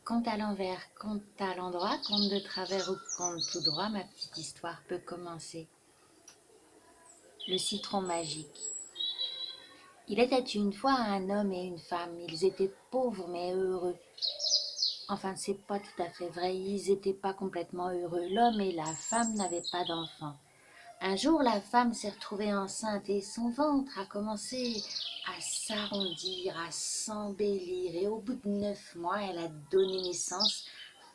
Conte à l'envers, conte à l'endroit, conte de travers ou conte tout droit, ma petite histoire peut commencer. Le citron magique. Il était une fois un homme et une femme. Ils étaient pauvres mais heureux. Enfin, c'est pas tout à fait vrai. Ils n'étaient pas complètement heureux. L'homme et la femme n'avaient pas d'enfants. Un jour, la femme s'est retrouvée enceinte et son ventre a commencé à s'arrondir, à s'embellir. Et au bout de 9 mois, elle a donné naissance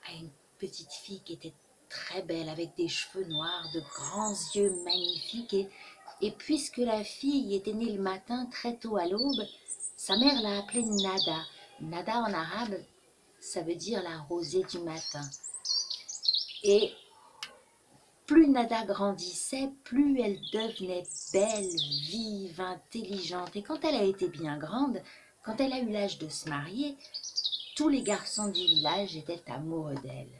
à une petite fille qui était très belle, avec des cheveux noirs, de grands yeux magnifiques. Et puisque la fille était née le matin très tôt à l'aube, sa mère l'a appelée Nada. Nada en arabe, ça veut dire la rosée du matin. Et plus Nada grandissait, plus elle devenait belle, vive, intelligente. Et quand elle a été bien grande, quand elle a eu l'âge de se marier, tous les garçons du village étaient amoureux d'elle.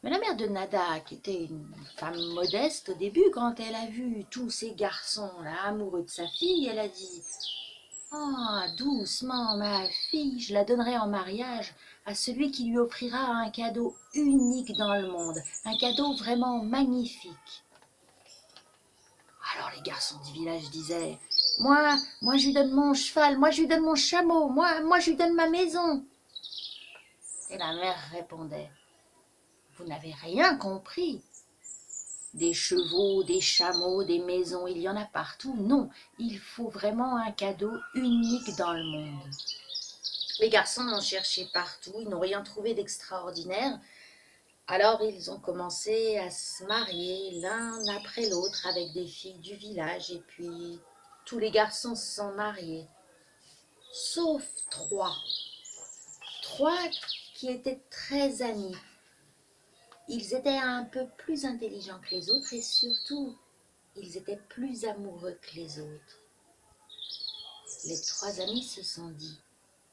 Mais la mère de Nada, qui était une femme modeste au début, quand elle a vu tous ces garçons-là amoureux de sa fille, elle a dit « Ah, doucement, ma fille, je la donnerai en mariage à celui qui lui offrira un cadeau unique dans le monde, un cadeau vraiment magnifique. » Alors les garçons du village disaient « Moi je lui donne mon cheval, moi je lui donne mon chameau, moi je lui donne ma maison. » Et la mère répondait « Vous n'avez rien compris. Des chevaux, des chameaux, des maisons, il y en a partout. Non, il faut vraiment un cadeau unique dans le monde. » Les garçons ont cherché partout, ils n'ont rien trouvé d'extraordinaire. Alors ils ont commencé à se marier l'un après l'autre avec des filles du village. Et puis tous les garçons se sont mariés, sauf trois. Trois qui étaient très amis. Ils étaient un peu plus intelligents que les autres et surtout, ils étaient plus amoureux que les autres. Les trois amis se sont dit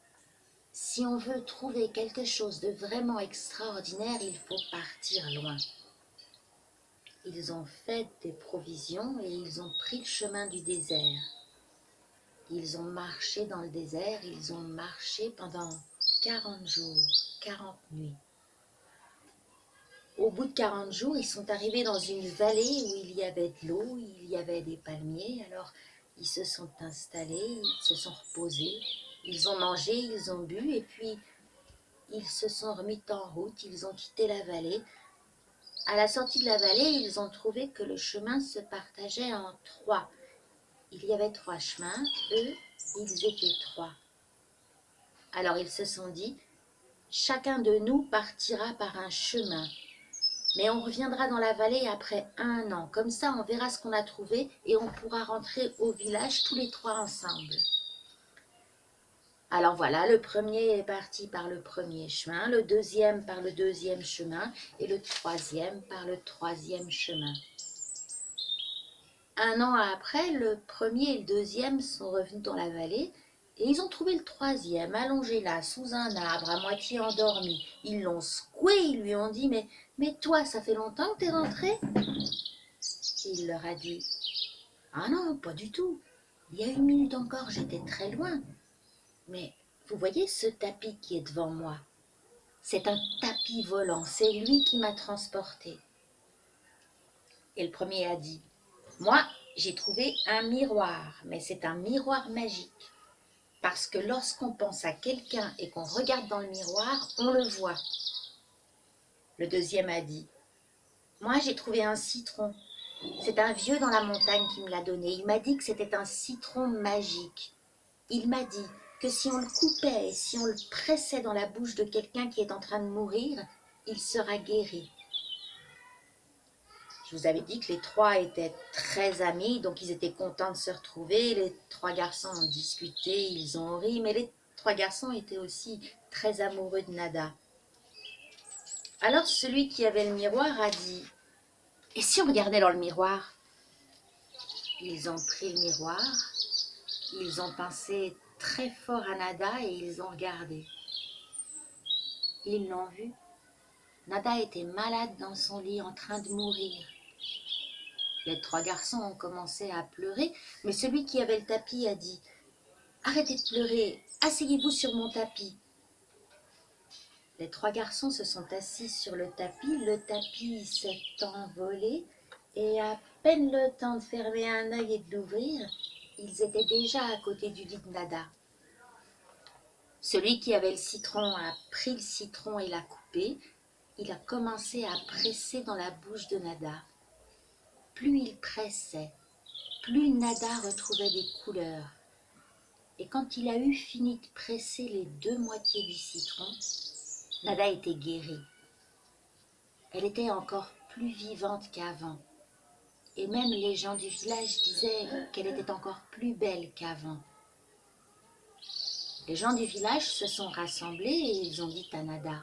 « Si on veut trouver quelque chose de vraiment extraordinaire, il faut partir loin. » Ils ont fait des provisions et ils ont pris le chemin du désert. Ils ont marché dans le désert, ils ont marché pendant 40 jours, 40 nuits. Au bout de 40 jours, ils sont arrivés dans une vallée où il y avait de l'eau, il y avait des palmiers. Alors, ils se sont installés, ils se sont reposés, ils ont mangé, ils ont bu et puis ils se sont remis en route, ils ont quitté la vallée. À la sortie de la vallée, ils ont trouvé que le chemin se partageait en trois. Il y avait trois chemins, eux, ils étaient trois. Alors ils se sont dit, chacun de nous partira par un chemin. Mais on reviendra dans la vallée après 1 an. Comme ça, on verra ce qu'on a trouvé et on pourra rentrer au village tous les trois ensemble. Alors voilà, le premier est parti par le premier chemin, le deuxième par le deuxième chemin et le troisième par le troisième chemin. 1 an après, le premier et le deuxième sont revenus dans la vallée et ils ont trouvé le troisième allongé là, sous un arbre, à moitié endormi. Ils l'ont secoué, ils lui ont dit mais toi, ça fait longtemps que t'es rentré ?» Il leur a dit « Ah non, pas du tout. Il y a 1 minute encore, j'étais très loin. Mais vous voyez ce tapis qui est devant moi? C'est un tapis volant, c'est lui qui m'a transporté. » Et le premier a dit « Moi, j'ai trouvé un miroir, mais c'est un miroir magique. Parce que lorsqu'on pense à quelqu'un et qu'on regarde dans le miroir, on le voit. » Le deuxième a dit « Moi, j'ai trouvé un citron. C'est un vieux dans la montagne qui me l'a donné. Il m'a dit que c'était un citron magique. Il m'a dit que si on le coupait et si on le pressait dans la bouche de quelqu'un qui est en train de mourir, il sera guéri. » Je vous avais dit que les trois étaient très amis, donc ils étaient contents de se retrouver. Les trois garçons ont discuté, ils ont ri, mais les trois garçons étaient aussi très amoureux de Nada. Alors celui qui avait le miroir a dit « Et si on regardait dans le miroir ?» Ils ont pris le miroir, ils ont pensé très fort à Nada et ils ont regardé. Ils l'ont vu. Nada était malade dans son lit en train de mourir. Les trois garçons ont commencé à pleurer, mais celui qui avait le tapis a dit « Arrêtez de pleurer, asseyez-vous sur mon tapis. » Les trois garçons se sont assis sur le tapis s'est envolé, et à peine le temps de fermer un œil et de l'ouvrir, ils étaient déjà à côté du lit de Nada. Celui qui avait le citron a pris le citron et l'a coupé. Il a commencé à presser dans la bouche de Nada. Plus il pressait, plus Nada retrouvait des couleurs. Et quand il a eu fini de presser les deux moitiés du citron, Nada était guérie. Elle était encore plus vivante qu'avant. Et même les gens du village disaient qu'elle était encore plus belle qu'avant. Les gens du village se sont rassemblés et ils ont dit à Nada: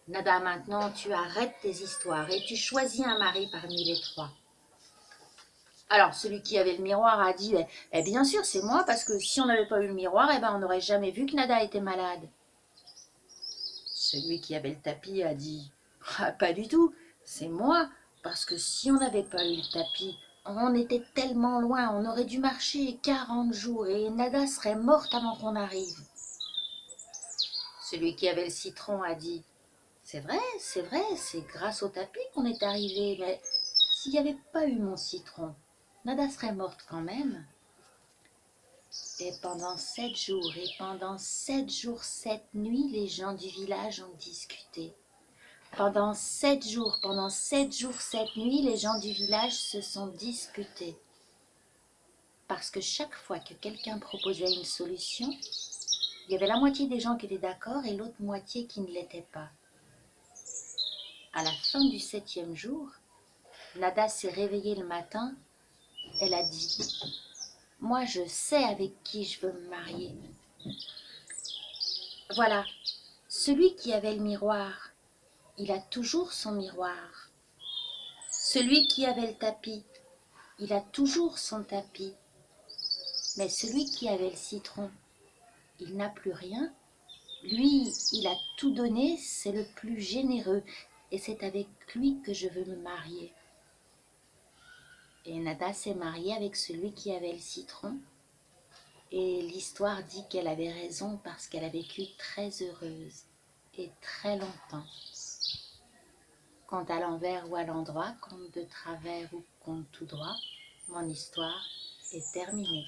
Nada, maintenant tu arrêtes tes histoires et tu choisis un mari parmi les trois. Alors celui qui avait le miroir a dit: bien sûr c'est moi, parce que si on n'avait pas eu le miroir, on n'aurait jamais vu que Nada était malade. Celui qui avait le tapis a dit: ah, pas du tout, c'est moi, parce que si on n'avait pas eu le tapis, on était tellement loin, on aurait dû marcher 40 jours et Nada serait morte avant qu'on arrive. Celui qui avait le citron a dit: c'est vrai, c'est grâce au tapis qu'on est arrivé, mais s'il n'y avait pas eu mon citron, Nada serait morte quand même. Et pendant 7 jours, 7 nuits, les gens du village ont discuté. Pendant 7 jours, 7 nuits, les gens du village se sont disputés. Parce que chaque fois que quelqu'un proposait une solution, il y avait la moitié des gens qui étaient d'accord et l'autre moitié qui ne l'était pas. À la fin du 7e jour, Nada s'est réveillée le matin. Elle a dit: moi je sais avec qui je veux me marier. Voilà, celui qui avait le miroir, il a toujours son miroir. Celui qui avait le tapis, il a toujours son tapis. Mais celui qui avait le citron, il n'a plus rien. Lui, il a tout donné, c'est le plus généreux, et c'est avec lui que je veux me marier. Et Nada s'est mariée avec celui qui avait le citron. Et l'histoire dit qu'elle avait raison parce qu'elle a vécu très heureuse et très longtemps. Compte à l'envers ou à l'endroit, compte de travers ou compte tout droit, mon histoire est terminée.